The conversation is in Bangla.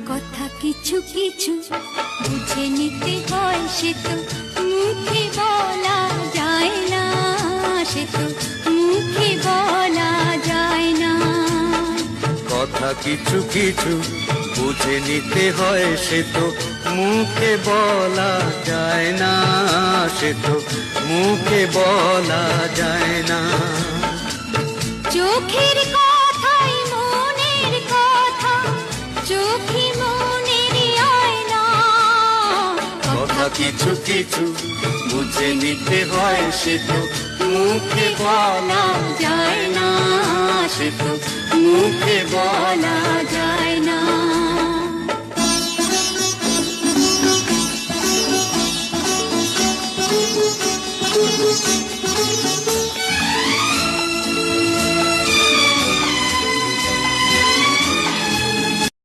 কথা কিছু কিছু বুঝে নিতে হয়, সে তো মুখে বলা যায় না, সে তো মুখে বলা যায় না। কথা কিছু কিছু বুঝে নিতে হয়, সে তো মুখে বলা যায় না, সে তো মুখে বলা যায় না। চোখের কথাই মনের কথা, চোখে মনের আয়না। কথা কিছু কিছু বুঝে নিতে হয়, সে তো মুখে বলা যায় না, সে তো মুখে বলা যায় না।